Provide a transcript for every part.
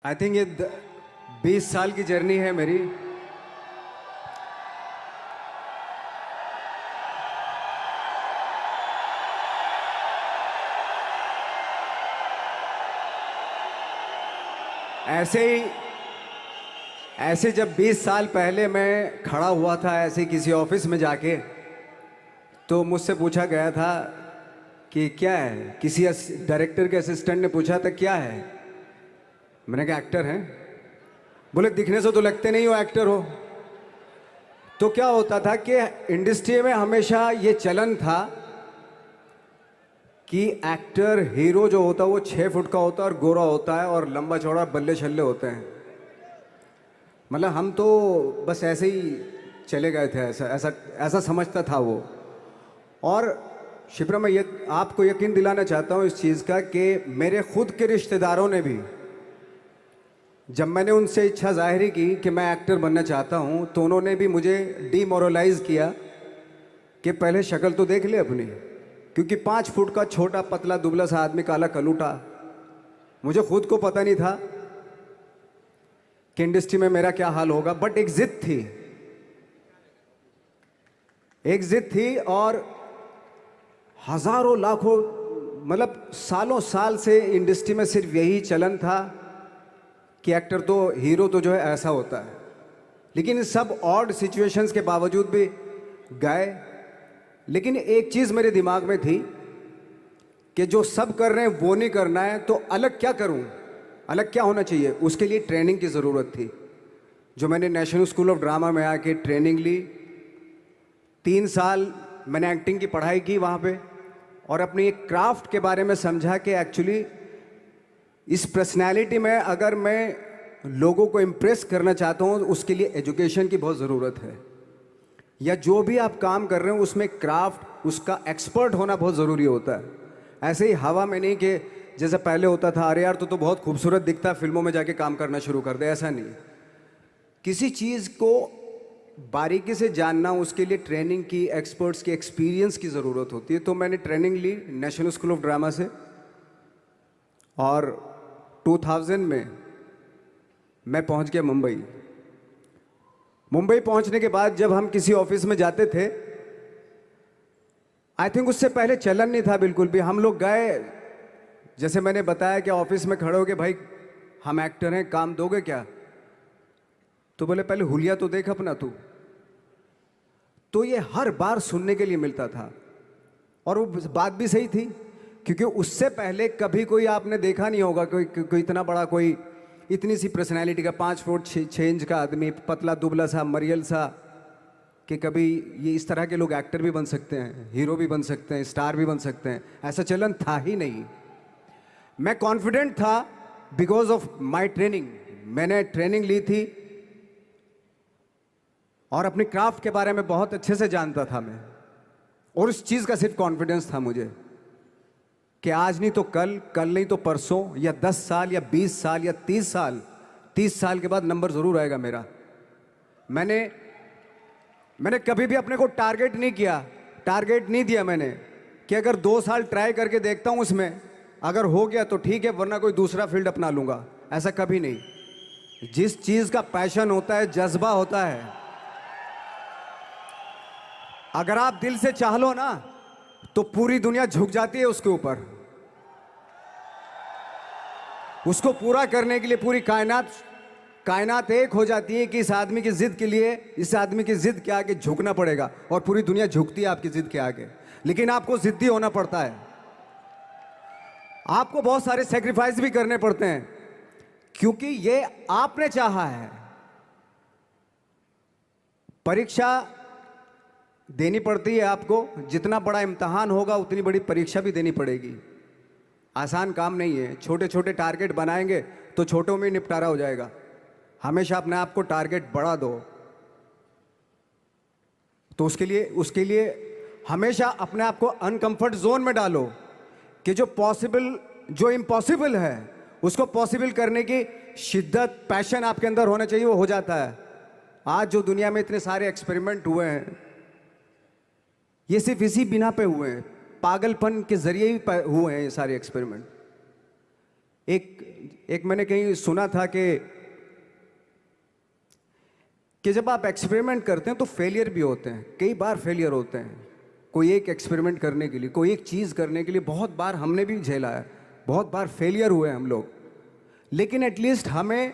I think ये 20 साल की जर्नी है मेरी। ऐसे जब 20 साल पहले मैं खड़ा हुआ था ऐसे किसी ऑफिस में जाके, तो मुझसे पूछा गया था कि क्या है। किसी डायरेक्टर के असिस्टेंट ने पूछा था क्या है। मैंने कहा एक्टर हैं। बोले दिखने से तो लगते नहीं हो एक्टर हो। तो क्या होता था कि इंडस्ट्री में हमेशा ये चलन था कि एक्टर हीरो जो होता है वो 6 फुट का होता है और गोरा होता है और लंबा चौड़ा बल्ले छल्ले होते हैं। मतलब हम तो बस ऐसे ही चले गए थे, ऐसा ऐसा ऐसा समझता था वो। और शिप्रा, मैं ये आपको यकीन दिलाना चाहता हूँ इस चीज़ का कि मेरे खुद के रिश्तेदारों ने भी, जब मैंने उनसे इच्छा जाहिर की कि मैं एक्टर बनना चाहता हूँ, तो उन्होंने भी मुझे डीमोरलाइज किया कि पहले शक्ल तो देख ले अपनी। क्योंकि 5 फुट का छोटा पतला दुबला सा आदमी, काला कलूटा, मुझे खुद को पता नहीं था कि इंडस्ट्री में मेरा क्या हाल होगा। बट एक जिद थी, एक जिद थी। और हजारों लाखों, मतलब सालों साल से इंडस्ट्री में सिर्फ यही चलन था कि एक्टर तो, हीरो तो जो है ऐसा होता है। लेकिन इन सब ऑड सिचुएशंस के बावजूद भी गए। लेकिन एक चीज़ मेरे दिमाग में थी कि जो सब कर रहे हैं वो नहीं करना है, तो अलग क्या करूं, अलग क्या होना चाहिए। उसके लिए ट्रेनिंग की ज़रूरत थी, जो मैंने नेशनल स्कूल ऑफ ड्रामा में आके ट्रेनिंग ली। 3 साल मैंने एक्टिंग की पढ़ाई की वहाँ पे, और अपनी एक क्राफ्ट के बारे में समझा कि एक्चुअली इस पर्सनैलिटी में अगर मैं लोगों को इम्प्रेस करना चाहता हूँ, उसके लिए एजुकेशन की बहुत ज़रूरत है। या जो भी आप काम कर रहे हो उसमें क्राफ्ट, उसका एक्सपर्ट होना बहुत ज़रूरी होता है। ऐसे ही हवा में नहीं कि जैसे पहले होता था, अरे यार तो बहुत खूबसूरत दिखता है, फिल्मों में जाके काम करना शुरू कर दे, ऐसा नहीं। किसी चीज़ को बारीकी से जानना, उसके लिए ट्रेनिंग की, एक्सपर्ट्स की, एक्सपीरियंस की ज़रूरत होती है। तो मैंने ट्रेनिंग ली नेशनल स्कूल ऑफ ड्रामा से, और 2000 में मैं पहुंच गया मुंबई। मुंबई पहुंचने के बाद जब हम किसी ऑफिस में जाते थे, आई थिंक उससे पहले चलन नहीं था बिल्कुल भी। हम लोग गए, जैसे मैंने बताया कि ऑफिस में खड़े हो के, भाई हम एक्टर हैं, काम दोगे क्या। तो बोले पहले हुलिया तो देख अपना तू। तो ये हर बार सुनने के लिए मिलता था, और वो बात भी सही थी। क्योंकि उससे पहले कभी कोई आपने देखा नहीं होगा कोई इतना बड़ा, कोई इतनी सी पर्सनैलिटी का 5 फुट 6 इंच का आदमी, पतला दुबला सा मरियल सा, कि कभी ये इस तरह के लोग एक्टर भी बन सकते हैं, हीरो भी बन सकते हैं, स्टार भी बन सकते हैं। ऐसा चलन था ही नहीं। मैं कॉन्फिडेंट था बिकॉज ऑफ माई ट्रेनिंग। मैंने ट्रेनिंग ली थी और अपनी क्राफ्ट के बारे में बहुत अच्छे से जानता था मैं। और उस चीज़ का सिर्फ कॉन्फिडेंस था मुझे कि आज नहीं तो कल, कल नहीं तो परसों, या 10 साल या 20 साल या 30 साल, 30 साल के बाद नंबर ज़रूर आएगा मेरा। मैंने कभी भी अपने को टारगेट नहीं किया, टारगेट नहीं दिया मैंने कि अगर 2 साल ट्राई करके देखता हूँ, उसमें अगर हो गया तो ठीक है, वरना कोई दूसरा फील्ड अपना लूँगा। ऐसा कभी नहीं। जिस चीज़ का पैशन होता है, जज्बा होता है, अगर आप दिल से चाह लो ना, तो पूरी दुनिया झुक जाती है उसके ऊपर। उसको पूरा करने के लिए पूरी कायनात एक हो जाती है कि इस आदमी की जिद के लिए, इस आदमी की जिद के आगे झुकना पड़ेगा। और पूरी दुनिया झुकती है आपकी जिद के आगे, लेकिन आपको जिद्दी होना पड़ता है। आपको बहुत सारे सेक्रीफाइस भी करने पड़ते हैं, क्योंकि ये आपने चाहा है। परीक्षा देनी पड़ती है आपको, जितना बड़ा इम्तहान होगा उतनी बड़ी परीक्षा भी देनी पड़ेगी। आसान काम नहीं है। छोटे छोटे टारगेट बनाएंगे तो छोटों में निपटारा हो जाएगा। हमेशा अपने आप को टारगेट बढ़ा दो। तो उसके लिए हमेशा अपने आप को अनकंफर्ट जोन में डालो कि जो इम्पॉसिबल है उसको पॉसिबल करने की शिद्दत, पैशन आपके अंदर होना चाहिए, वो हो जाता है। आज जो दुनिया में इतने सारे एक्सपेरिमेंट हुए हैं, ये सिर्फ इसी बिना पे हुए हैं, पागलपन के जरिए ही हुए हैं ये सारे एक्सपेरिमेंट। एक मैंने कहीं सुना था कि जब आप एक्सपेरिमेंट करते हैं तो फेलियर भी होते हैं, कई बार फेलियर होते हैं। कोई एक एक्सपेरिमेंट करने के लिए, कोई एक चीज़ करने के लिए बहुत बार हमने भी झेला है, बहुत बार फेलियर हुए हम लोग। लेकिन एटलीस्ट हमें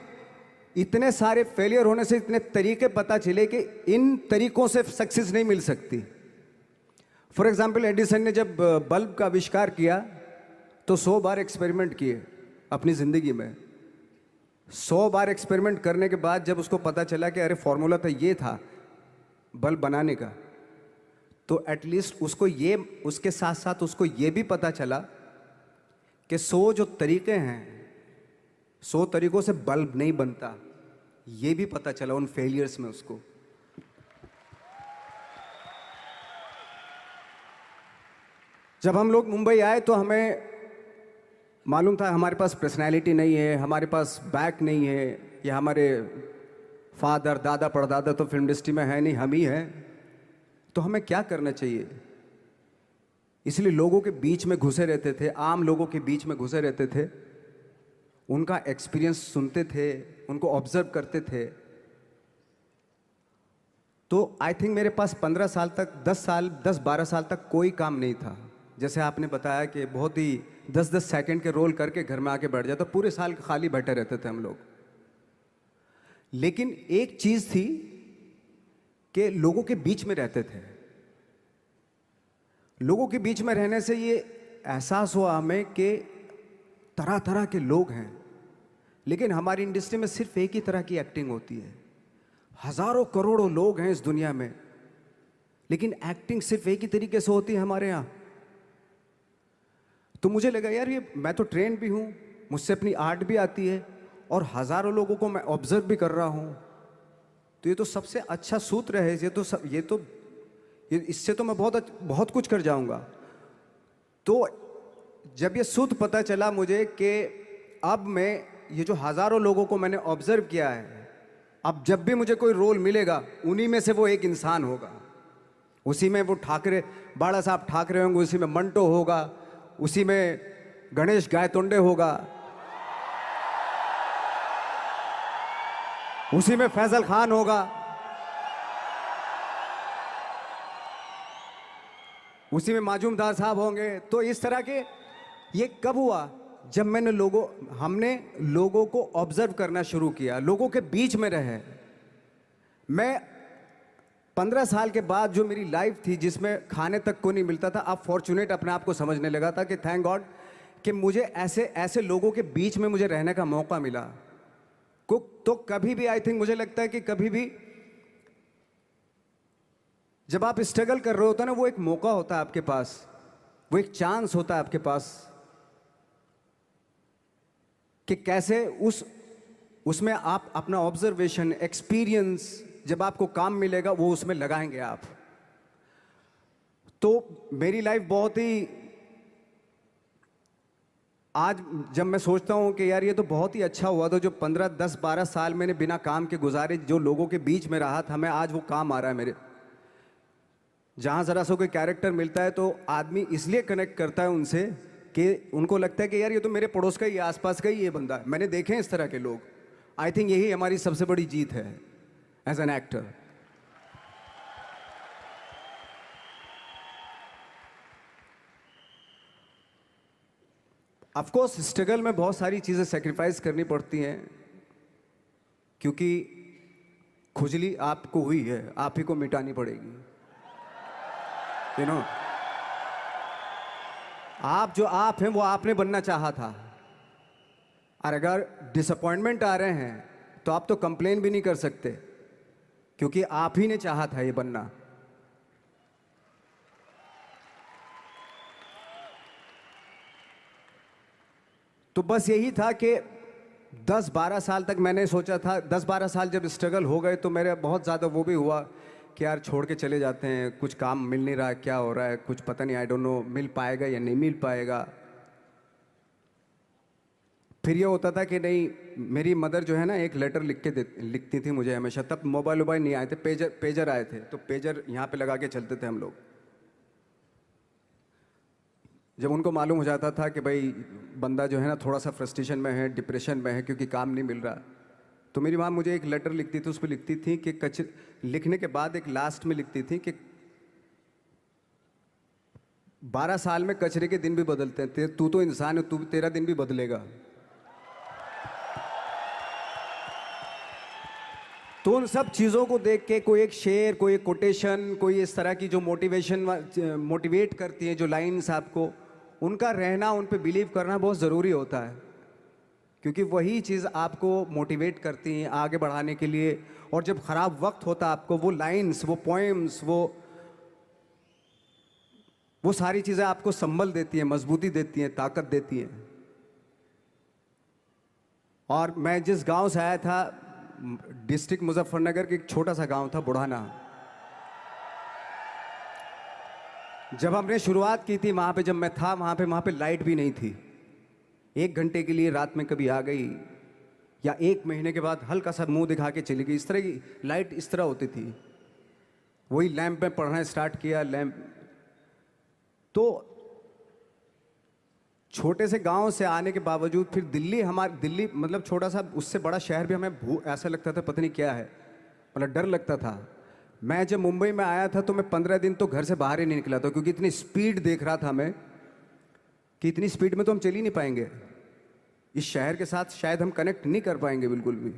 इतने सारे फेलियर होने से इतने तरीके पता चले कि इन तरीकों से सक्सेस नहीं मिल सकती। फॉर एग्जाम्पल, एडिसन ने जब बल्ब का आविष्कार किया तो 100 बार एक्सपेरिमेंट किए अपनी ज़िंदगी में। 100 बार एक्सपेरिमेंट करने के बाद जब उसको पता चला कि अरे फॉर्मूला तो ये था बल्ब बनाने का, तो एटलीस्ट उसके साथ साथ उसको ये भी पता चला कि 100 जो तरीके हैं, 100 तरीकों से बल्ब नहीं बनता, ये भी पता चला उन फेलियर्स में उसको। जब हम लोग मुंबई आए तो हमें मालूम था हमारे पास पर्सनैलिटी नहीं है, हमारे पास बैक नहीं है, या हमारे फादर दादा परदादा तो फिल्म इंडस्ट्री में है नहीं, हम ही हैं, तो हमें क्या करना चाहिए। इसलिए लोगों के बीच में घुसे रहते थे, आम लोगों के बीच में घुसे रहते थे, उनका एक्सपीरियंस सुनते थे, उनको ऑब्जर्व करते थे। तो आई थिंक मेरे पास 15 साल तक, 10-12 साल तक कोई काम नहीं था। जैसे आपने बताया कि बहुत ही 10-10 सेकंड के रोल करके घर में आके बैठ जाता, पूरे साल खाली बैठे रहते थे हम लोग। लेकिन एक चीज थी कि लोगों के बीच में रहते थे। लोगों के बीच में रहने से ये एहसास हुआ हमें कि तरह तरह के लोग हैं, लेकिन हमारी इंडस्ट्री में सिर्फ एक ही तरह की एक्टिंग होती है। हजारों करोड़ों लोग हैं इस दुनिया में, लेकिन एक्टिंग सिर्फ एक ही तरीके से होती है हमारे यहाँ। तो मुझे लगा यार, ये मैं तो ट्रेन भी हूँ, मुझसे अपनी आर्ट भी आती है, और हजारों लोगों को मैं ऑब्जर्व भी कर रहा हूँ, तो ये तो सबसे अच्छा सूत्र है। इससे तो मैं बहुत कुछ कर जाऊंगा। तो जब ये सूत्र पता चला मुझे कि अब मैं ये जो हजारों लोगों को मैंने ऑब्जर्व किया है, अब जब भी मुझे कोई रोल मिलेगा उन्हीं में से वो एक इंसान होगा। उसी में वो बाला साहब ठाकरे होंगे, उसी में मंटो होगा, उसी में गणेश गायतोंडे होगा, उसी में फैजल खान होगा, उसी में माजूमदार साहब होंगे। तो इस तरह के, ये कब हुआ? जब हमने लोगों को ऑब्जर्व करना शुरू किया, लोगों के बीच में रहे। मैं 15 साल के बाद जो मेरी लाइफ थी, जिसमें खाने तक को नहीं मिलता था, अब फॉर्चुनेट अपने आप को समझने लगा था कि थैंक गॉड कि मुझे ऐसे ऐसे लोगों के बीच में मुझे रहने का मौका मिला। तो कभी भी, आई थिंक मुझे लगता है कि कभी भी जब आप स्ट्रगल कर रहे होते हैं ना, वो एक मौका होता है आपके पास, वो एक चांस होता है आपके पास कि कैसे उसमें आप अपना ऑब्जर्वेशन, एक्सपीरियंस, जब आपको काम मिलेगा वो उसमें लगाएंगे आप। तो मेरी लाइफ बहुत ही, आज जब मैं सोचता हूँ कि यार ये तो बहुत ही अच्छा हुआ था जो 15, 10, 12 साल मैंने बिना काम के गुजारे, जो लोगों के बीच में रहा था मैं, आज वो काम आ रहा है मेरे। जहाँ ज़रा सा कोई कैरेक्टर मिलता है तो आदमी इसलिए कनेक्ट करता है उनसे कि उनको लगता है कि यार ये तो मेरे पड़ोस का ही, आसपास का ही ये बंदा है, मैंने देखे हैं इस तरह के लोग। आई थिंक यही हमारी सबसे बड़ी जीत है as an actor. Of course struggle में बहुत सारी चीज़ें सेक्रीफाइस करनी पड़ती हैं, क्योंकि खुजली आपको हुई है, आप ही को मिटानी पड़ेगी। यू नो, आप जो आप हैं वो आपने बनना चाहा था, और अगर डिसअपॉइंटमेंट आ रहे हैं तो आप तो कंप्लेन भी नहीं कर सकते, क्योंकि आप ही ने चाहा था ये बनना। तो बस यही था कि 10-12 साल तक मैंने सोचा था, 10-12 साल जब स्ट्रगल हो गए तो मेरे बहुत ज़्यादा वो भी हुआ कि यार छोड़ के चले जाते हैं, कुछ काम मिल नहीं रहा है, क्या हो रहा है, कुछ पता नहीं, आई डोंट नो मिल पाएगा या नहीं मिल पाएगा। फिर ये होता था कि नहीं, मेरी मदर जो है ना, एक लेटर लिखती थी मुझे हमेशा। तब मोबाइल नहीं आए थे, पेजर आए थे, तो पेजर यहाँ पे लगा के चलते थे हम लोग। जब उनको मालूम हो जाता था कि भाई बंदा जो है ना थोड़ा सा फ्रस्ट्रेशन में है, डिप्रेशन में है क्योंकि काम नहीं मिल रहा, तो मेरी माँ मुझे एक लेटर लिखती थी, उस पर लिखती थी कि लिखने के बाद एक लास्ट में लिखती थी कि 12 साल में कचरे के दिन भी बदलते हैं, तू तो इंसान है, तू तेरा दिन भी बदलेगा। तो उन सब चीज़ों को देख के कोई एक शेर, कोई एक कोटेशन, कोई इस तरह की जो मोटिवेट करती है जो लाइंस आपको, उनका रहना, उन पे बिलीव करना बहुत ज़रूरी होता है, क्योंकि वही चीज़ आपको मोटिवेट करती हैं आगे बढ़ाने के लिए। और जब ख़राब वक्त होता है आपको, वो लाइंस, वो पोएम्स, वो सारी चीज़ें आपको संबल देती हैं, मजबूती देती हैं, ताकत देती हैं। और मैं जिस गांव से आया था, डिस्ट्रिक्ट मुजफ्फरनगर के एक छोटा सा गांव था बुढ़ाना। जब हमने शुरुआत की थी वहाँ पे, जब मैं था वहाँ पे लाइट भी नहीं थी। 1 घंटे के लिए रात में कभी आ गई, या 1 महीने के बाद हल्का सा मुंह दिखा के चली गई। इस तरह की लाइट इस तरह होती थी। वही लैंप में पढ़ना स्टार्ट किया, लैंप। तो छोटे से गांव से आने के बावजूद फिर दिल्ली मतलब छोटा सा, उससे बड़ा शहर भी हमें ऐसा लगता था पता नहीं क्या है, मतलब डर लगता था। मैं जब मुंबई में आया था तो मैं 15 दिन तो घर से बाहर ही नहीं निकला था, क्योंकि इतनी स्पीड देख रहा था मैं कि इतनी स्पीड में तो हम चल ही नहीं पाएंगे, इस शहर के साथ शायद हम कनेक्ट नहीं कर पाएंगे बिल्कुल भी।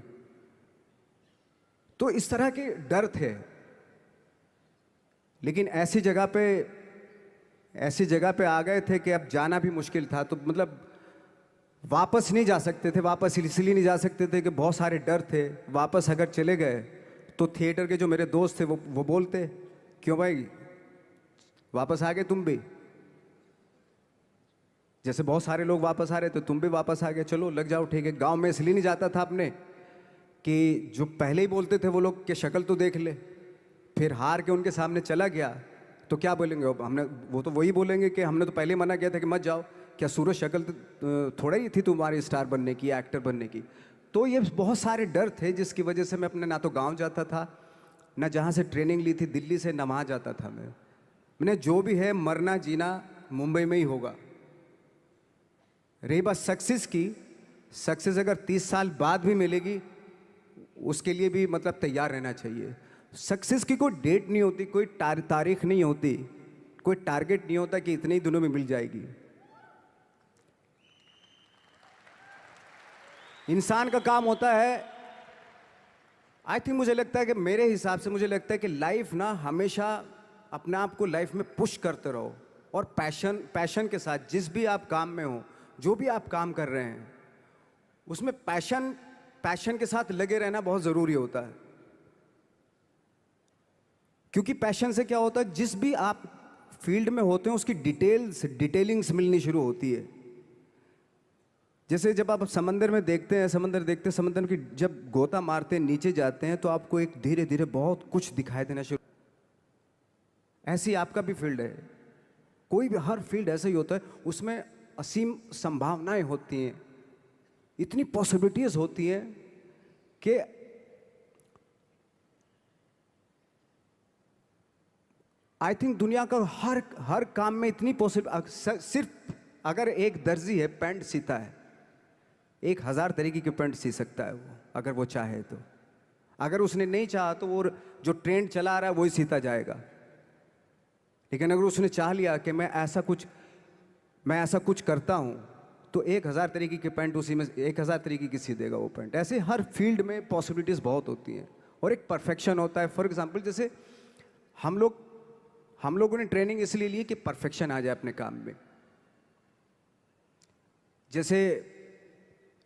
तो इस तरह के डर थे। लेकिन ऐसी जगह पे आ गए थे कि अब जाना भी मुश्किल था। तो मतलब वापस नहीं जा सकते थे, वापस इसलिए नहीं जा सकते थे कि बहुत सारे डर थे। वापस अगर चले गए तो थिएटर के जो मेरे दोस्त थे वो बोलते, क्यों भाई वापस आ गए तुम भी, जैसे बहुत सारे लोग वापस आ रहे थे तुम भी वापस आ गए, चलो लग जाओ ठीक है। गांव में इसलिए नहीं जाता था अपने कि जो पहले ही बोलते थे वो लोग कि शक्ल तो देख ले, फिर हार के उनके सामने चला गया तो क्या बोलेंगे वो तो वही बोलेंगे कि हमने तो पहले ही मना किया था कि मत जाओ, क्या सूरज शक्ल थोड़ा ही थी तुम्हारी स्टार बनने की, एक्टर बनने की। तो ये बहुत सारे डर थे जिसकी वजह से मैं अपने ना तो गांव जाता था, ना जहाँ से ट्रेनिंग ली थी दिल्ली से, ना वहाँ जाता था। मैंने जो भी है मरना जीना मुंबई में ही होगा। रही बात सक्सेस की, सक्सेस अगर 30 साल बाद भी मिलेगी उसके लिए भी मतलब तैयार रहना चाहिए। सक्सेस की कोई डेट नहीं होती, कोई तारीख नहीं होती, कोई टारगेट नहीं होता कि इतने ही दिनों में मिल जाएगी। इंसान का काम होता है, आई थिंक मुझे लगता है कि मेरे हिसाब से मुझे लगता है कि लाइफ ना हमेशा अपने आप को लाइफ में पुश करते रहो, और पैशन के साथ जिस भी आप काम में हो, जो भी आप काम कर रहे हैं उसमें पैशन के साथ लगे रहना बहुत ज़रूरी होता है। क्योंकि पैशन से क्या होता है, जिस भी आप फील्ड में होते हैं उसकी डिटेलिंग्स मिलनी शुरू होती है। जैसे जब आप समंदर में देखते हैं, समंदर की जब गोता मारते हैं, नीचे जाते हैं तो आपको एक धीरे धीरे बहुत कुछ दिखाई देना शुरू। ऐसी आपका भी फील्ड है, कोई भी हर फील्ड ऐसा ही होता है, उसमें असीम संभावनाएं होती हैं, इतनी पॉसिबिलिटीज होती हैं कि आई थिंक दुनिया का हर काम में इतनी सिर्फ अगर एक दर्जी है पैंट सीता है, 1000 तरीके की पैंट सी सकता है वो, अगर वो चाहे तो। अगर उसने नहीं चाहा तो वो जो ट्रेंड चला रहा है वही सीता जाएगा। लेकिन अगर उसने चाह लिया कि मैं ऐसा कुछ करता हूँ, तो 1000 तरीके की पैंट उसी में 1000 तरीके की सी देगा वो पैंट। ऐसे हर फील्ड में पॉसिबिलिटीज़ बहुत होती हैं और एक परफेक्शन होता है। फॉर एग्जांपल जैसे हम लोगों ने ट्रेनिंग इसलिए ली कि परफेक्शन आ जाए अपने काम में। जैसे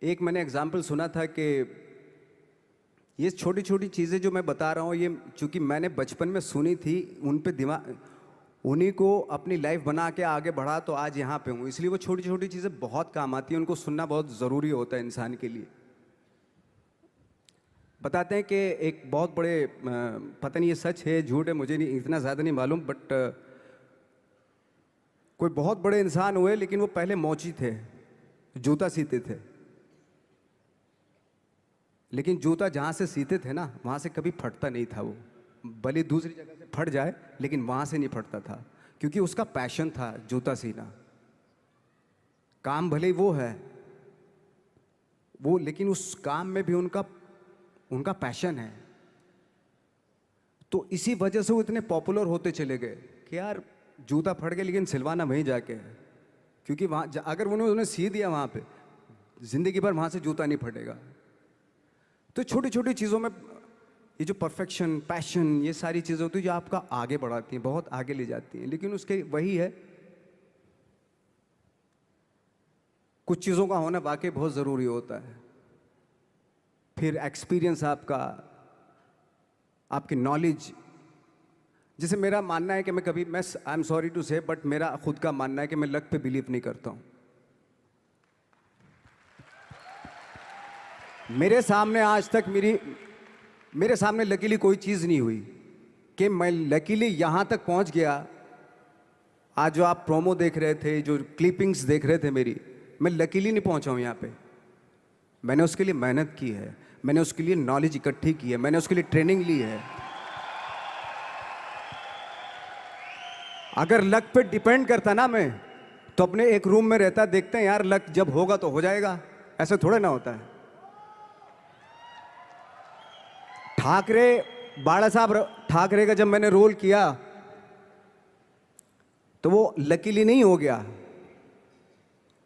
एक मैंने एग्जांपल सुना था कि ये छोटी छोटी चीज़ें जो मैं बता रहा हूँ, ये चूँकि मैंने बचपन में सुनी थी, उन्हीं को अपनी लाइफ बना के आगे बढ़ा तो आज यहाँ पे हूँ। इसलिए वो छोटी छोटी चीज़ें बहुत काम आती हैं, उनको सुनना बहुत ज़रूरी होता है इंसान के लिए। बताते हैं कि एक बहुत बड़े, पता नहीं ये सच है झूठ है, मुझे नहीं इतना ज़्यादा नहीं मालूम, बट कोई बहुत बड़े इंसान हुए, लेकिन वो पहले मोची थे, जूता सीते थे। लेकिन जूता जहाँ से सीते थे ना, वहाँ से कभी फटता नहीं था वो, भले दूसरी जगह से फट जाए लेकिन वहाँ से नहीं फटता था, क्योंकि उसका पैशन था जूता सीना। काम भले ही वो है वो, लेकिन उस काम में भी उनका उनका पैशन है। तो इसी वजह से वो इतने पॉपुलर होते चले गए कि यार जूता फट गया लेकिन सिलवाना वहीं जाके है, क्योंकि वहाँ अगर उन्होंने सी दिया वहाँ पे, जिंदगी भर वहाँ से जूता नहीं फटेगा। तो छोटी छोटी चीज़ों में ये जो परफेक्शन, पैशन, ये सारी चीज़ें होती हैं जो आपका आगे बढ़ाती हैं, बहुत आगे ले जाती हैं। लेकिन उसके वही है, कुछ चीज़ों का होना वाकई बहुत ज़रूरी होता है। फिर एक्सपीरियंस आपका, आपकी नॉलेज। जैसे मेरा मानना है कि मैं कभी, मैं आई एम सॉरी टू से, बट मेरा खुद का मानना है कि मैं लक पे बिलीव नहीं करता हूँ। मेरे सामने आज तक मेरे सामने लकीली कोई चीज़ नहीं हुई कि मैं लकीली यहाँ तक पहुँच गया। आज जो आप प्रोमो देख रहे थे, जो क्लिपिंग्स देख रहे थे मेरी, मैं लकीली नहीं पहुँचा हूँ यहाँ पे। मैंने उसके लिए मेहनत की है, मैंने उसके लिए नॉलेज इकट्ठी की है, मैंने उसके लिए ट्रेनिंग ली है। अगर लक पे डिपेंड करता ना मैं, तो अपने एक रूम में रहता, देखते हैं यार लक जब होगा तो हो जाएगा, ऐसे थोड़े ना होता है। बाला साहब ठाकरे का जब मैंने रोल किया तो वो लकीली नहीं हो गया।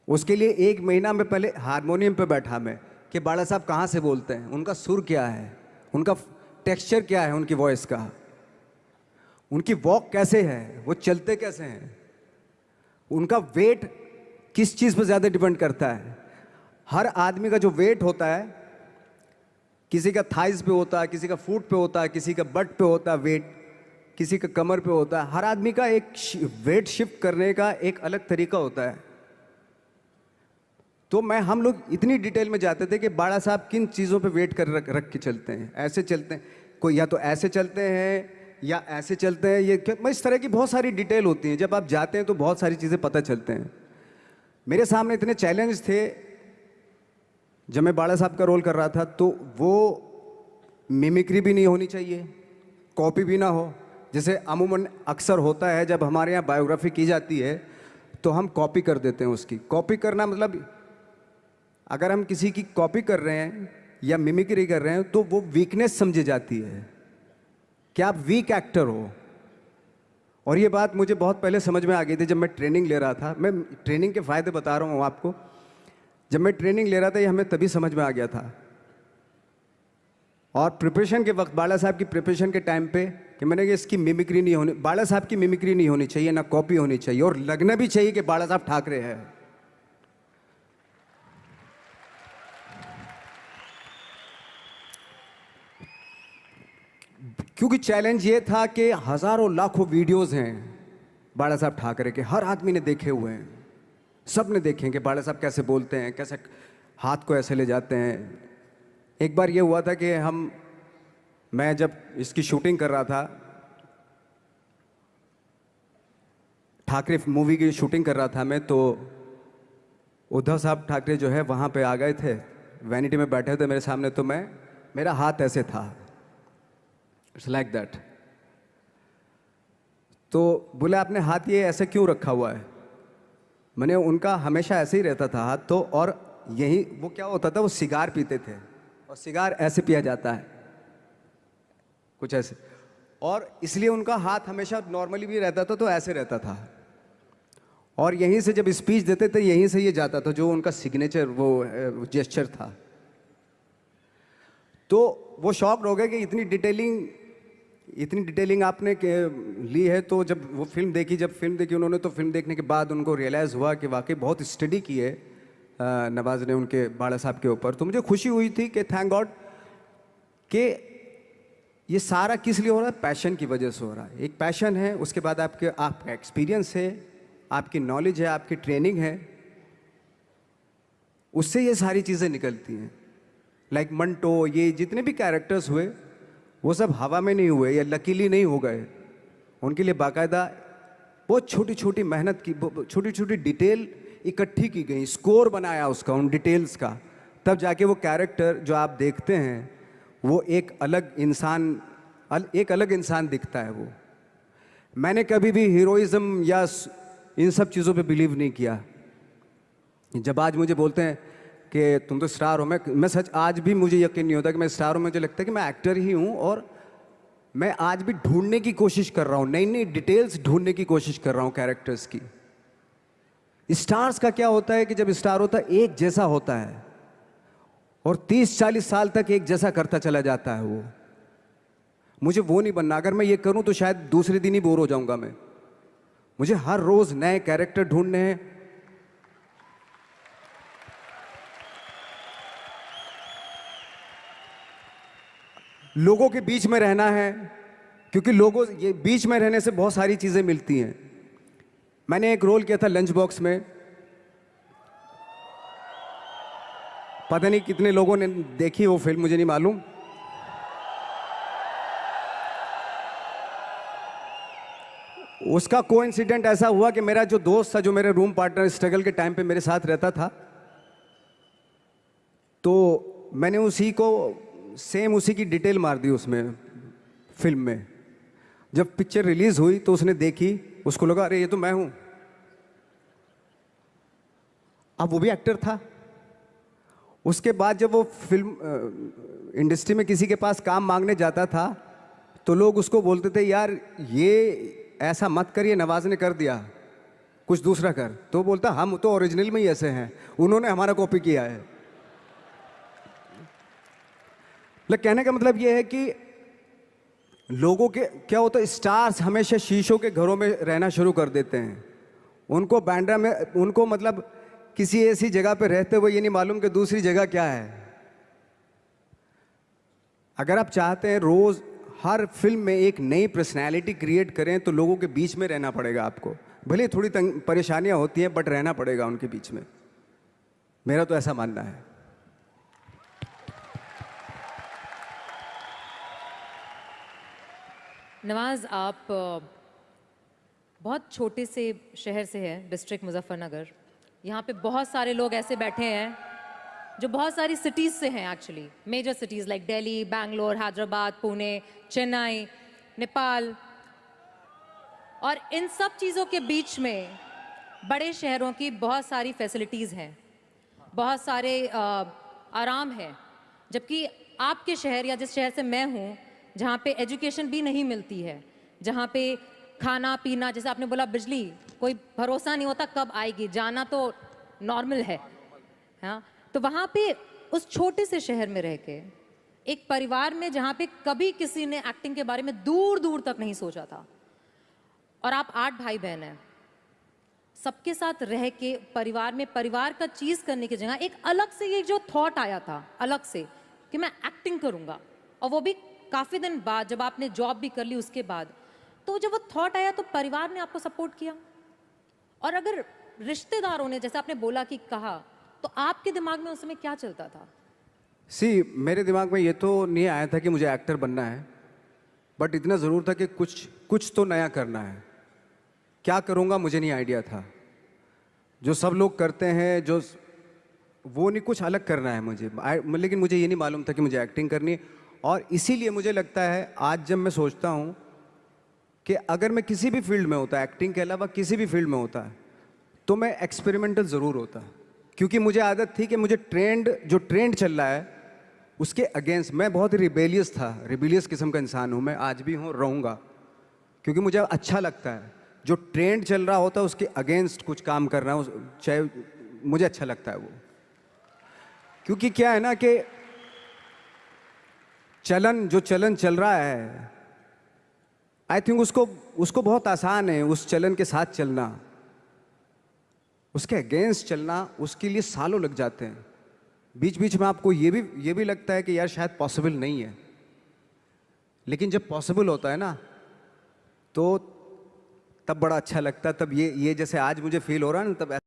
उसके लिए 1 महीना में पहले हारमोनियम पे बैठा मैं कि बाला साहब कहाँ से बोलते हैं, उनका सुर क्या है, उनका टेक्सचर क्या है, उनकी वॉइस का, उनकी वॉक कैसे है, वो चलते कैसे हैं, उनका वेट किस चीज़ पर ज़्यादा डिपेंड करता है। हर आदमी का जो वेट होता है, किसी का थाइस पे होता है, किसी का फुट पे होता है, किसी का बट पे होता है वेट, किसी का कमर पे होता है। हर आदमी का एक वेट शिफ्ट करने का एक अलग तरीका होता है। तो हम लोग इतनी डिटेल में जाते थे कि बाला साहब किन चीज़ों पे वेट कर रख के चलते हैं, ऐसे चलते हैं, कोई या तो ऐसे चलते हैं या ऐसे चलते हैं, ये क्या, इस तरह की बहुत सारी डिटेल होती हैं। जब आप जाते हैं तो बहुत सारी चीज़ें पता चलते हैं। मेरे सामने इतने चैलेंज थे जब मैं बाला साहब का रोल कर रहा था, तो वो मिमिक्री भी नहीं होनी चाहिए, कॉपी भी ना हो। जैसे अमूमन अक्सर होता है जब हमारे यहाँ बायोग्राफी की जाती है तो हम कॉपी कर देते हैं उसकी। कॉपी करना मतलब अगर हम किसी की कॉपी कर रहे हैं या मिमिक्री कर रहे हैं तो वो वीकनेस समझी जाती है कि आप वीक एक्टर हो। और ये बात मुझे बहुत पहले समझ में आ गई थी जब मैं ट्रेनिंग ले रहा था। मैं ट्रेनिंग के फ़ायदे बता रहा हूँ आपको। जब मैं ट्रेनिंग ले रहा था ये हमें तभी समझ में आ गया था। और प्रिपरेशन के वक्त, बाला साहब की प्रिपरेशन के टाइम पे, कि मैंने कहा इसकी मिमिक्री नहीं होनी, बाला साहब की मिमिक्री नहीं होनी चाहिए, ना कॉपी होनी चाहिए, और लगना भी चाहिए कि बाला साहब ठाकरे हैं। क्योंकि चैलेंज ये था कि हजारों लाखों वीडियोस हैं बाला साहब ठाकरे के, हर आदमी ने देखे हुए हैं, सब ने देखे कि बाला साहब कैसे बोलते हैं, कैसे हाथ को ऐसे ले जाते हैं। एक बार ये हुआ था कि मैं जब इसकी शूटिंग कर रहा था, ठाकरे मूवी की शूटिंग कर रहा था मैं, तो उद्धव साहब ठाकरे जो है वहाँ पे आ गए थे, वैनिटी में बैठे थे मेरे सामने। तो मेरा हाथ ऐसे था, इट्स लाइक दैट। तो बोले आपने हाथ ये ऐसे क्यों रखा हुआ है? मैंने उनका हमेशा ऐसे ही रहता था हाथ। तो और यही वो क्या होता था, वो सिगार पीते थे और सिगार ऐसे पिया जाता है कुछ ऐसे, और इसलिए उनका हाथ हमेशा नॉर्मली भी रहता था तो ऐसे रहता था। और यहीं से जब स्पीच देते थे यहीं से ये जाता था, जो उनका सिग्नेचर वो जेस्चर था। तो वो शॉक्ड हो गए कि इतनी डिटेलिंग आपने ली है। तो जब फिल्म देखी उन्होंने, तो फिल्म देखने के बाद उनको रियलाइज़ हुआ कि वाकई बहुत स्टडी की है नवाज ने उनके बाला साहब के ऊपर। तो मुझे खुशी हुई थी कि थैंक गॉड कि ये सारा किस लिए हो रहा है, पैशन की वजह से हो रहा है। एक पैशन है, उसके बाद आपका एक्सपीरियंस है, आपकी नॉलेज है, आपकी ट्रेनिंग है, उससे ये सारी चीज़ें निकलती हैं। लाइक मंटो, ये जितने भी कैरेक्टर्स हुए वो सब हवा में नहीं हुए या लकीली नहीं हो गए। उनके लिए बाकायदा बहुत छोटी छोटी मेहनत की, छोटी छोटी डिटेल इकट्ठी की गई, स्कोर बनाया उसका, उन डिटेल्स का, तब जाके वो कैरेक्टर जो आप देखते हैं वो एक अलग इंसान दिखता है। वो मैंने कभी भी हीरोइज्म या इन सब चीज़ों पे बिलीव नहीं किया जब आज मुझे बोलते हैं कि तुम तो स्टार हो, मैं सच आज भी मुझे यकीन नहीं होता कि मैं स्टार हूँ। मुझे लगता है कि मैं एक्टर ही हूँ, और मैं आज भी ढूंढने की कोशिश कर रहा हूँ, नई नई डिटेल्स ढूंढने की कोशिश कर रहा हूँ कैरेक्टर्स की। स्टार्स का क्या होता है कि जब स्टार होता है एक जैसा होता है, और 30-40 साल तक एक जैसा करता चला जाता है वो। मुझे वो नहीं बनना। अगर मैं ये करूं तो शायद दूसरे दिन ही बोर हो जाऊंगा मैं। मुझे हर रोज नए कैरेक्टर ढूंढने हैं। लोगों के बीच में रहना है, क्योंकि लोगों ये बीच में रहने से बहुत सारी चीजें मिलती हैं। मैंने एक रोल किया था लंच बॉक्स में, पता नहीं कितने लोगों ने देखी वो फिल्म, मुझे नहीं मालूम। उसका कोइंसिडेंट ऐसा हुआ कि मेरा जो दोस्त था, जो मेरे रूम पार्टनर स्ट्रगल के टाइम पे मेरे साथ रहता था, तो मैंने उसी को सेम उसी की डिटेल मार दी उसमें फिल्म में। जब पिक्चर रिलीज हुई तो उसने देखी, उसको लगा अरे ये तो मैं हूं। अब वो भी एक्टर था। उसके बाद जब वो फिल्म इंडस्ट्री में किसी के पास काम मांगने जाता था, तो लोग उसको बोलते थे यार ये ऐसा मत कर, ये नवाज ने कर दिया, कुछ दूसरा कर। तो बोलता हम तो ओरिजिनल में ही ऐसे हैं, उन्होंने हमारा कॉपी किया है। मतलब कहने का मतलब ये है कि लोगों के क्या होता है, स्टार्स हमेशा शीशों के घरों में रहना शुरू कर देते हैं। उनको बैंड्रा में, उनको मतलब किसी ऐसी जगह पे रहते हुए ये नहीं मालूम कि दूसरी जगह क्या है। अगर आप चाहते हैं रोज हर फिल्म में एक नई पर्सनैलिटी क्रिएट करें, तो लोगों के बीच में रहना पड़ेगा आपको। भले थोड़ी परेशानियां होती हैं, बट रहना पड़ेगा उनके बीच में। मेरा तो ऐसा मानना है। नवाज, आप बहुत छोटे से शहर से हैं, डिस्ट्रिक्ट मुजफ्फरनगर। यहाँ पे बहुत सारे लोग ऐसे बैठे हैं जो बहुत सारी सिटीज़ से हैं, actually major cities like Delhi, Bangalore, Hyderabad, Pune, Chennai, Nepal. और इन सब चीज़ों के बीच में बड़े शहरों की बहुत सारी फैसिलिटीज़ हैं, बहुत सारे आराम हैं। जबकि आपके शहर या जिस शहर से मैं हूँ, जहाँ पे एजुकेशन भी नहीं मिलती है, जहाँ पे खाना पीना, जैसे आपने बोला बिजली, कोई भरोसा नहीं होता कब आएगी, जाना तो नॉर्मल है। हाँ, तो वहाँ पे उस छोटे से शहर में रह के एक परिवार में, जहाँ पे कभी किसी ने एक्टिंग के बारे में दूर दूर तक नहीं सोचा था, और आप 8 भाई बहन हैं, सबके साथ रह के परिवार में परिवार का चीज़ करने की जगह एक अलग से ये जो थॉट आया था अलग से कि मैं एक्टिंग करूँगा, और वो भी काफ़ी दिन बाद, जब आपने जॉब भी कर ली उसके बाद, तो जब वो थॉट आया तो परिवार ने आपको सपोर्ट किया। और अगर रिश्तेदारों ने, जैसे आपने बोला कि कहा, तो आपके दिमाग में उस समय क्या चलता था? मेरे दिमाग में ये तो नहीं आया था कि मुझे एक्टर बनना है, बट इतना ज़रूर था कि कुछ तो नया करना है। क्या करूँगा मुझे नहीं आइडिया था। जो सब लोग करते हैं जो वो नहीं, कुछ अलग करना है मुझे। लेकिन मुझे ये नहीं मालूम था कि मुझे एक्टिंग करनी है। और इसीलिए मुझे लगता है आज जब मैं सोचता हूँ कि अगर मैं किसी भी फील्ड में होता, एक्टिंग के अलावा किसी भी फील्ड में होता, तो मैं एक्सपेरिमेंटल ज़रूर होता। क्योंकि मुझे आदत थी कि मुझे जो ट्रेंड चल रहा है उसके अगेंस्ट, मैं बहुत ही रिबेलियस था, रिबेलियस किस्म का इंसान हूँ मैं, आज भी हूँ, रहूँगा। क्योंकि मुझे अच्छा लगता है जो ट्रेंड चल रहा होता है उसके अगेंस्ट कुछ काम करना, चाहे मुझे अच्छा लगता है वो। क्योंकि क्या है ना कि जो चलन चल रहा है, आई थिंक उसको बहुत आसान है उस चलन के साथ चलना। उसके अगेंस्ट चलना, उसके लिए सालों लग जाते हैं। बीच बीच में आपको ये भी लगता है कि यार शायद पॉसिबल नहीं है। लेकिन जब पॉसिबल होता है ना, तो तब बड़ा अच्छा लगता है। तब ये जैसे आज मुझे फील हो रहा है ना, तब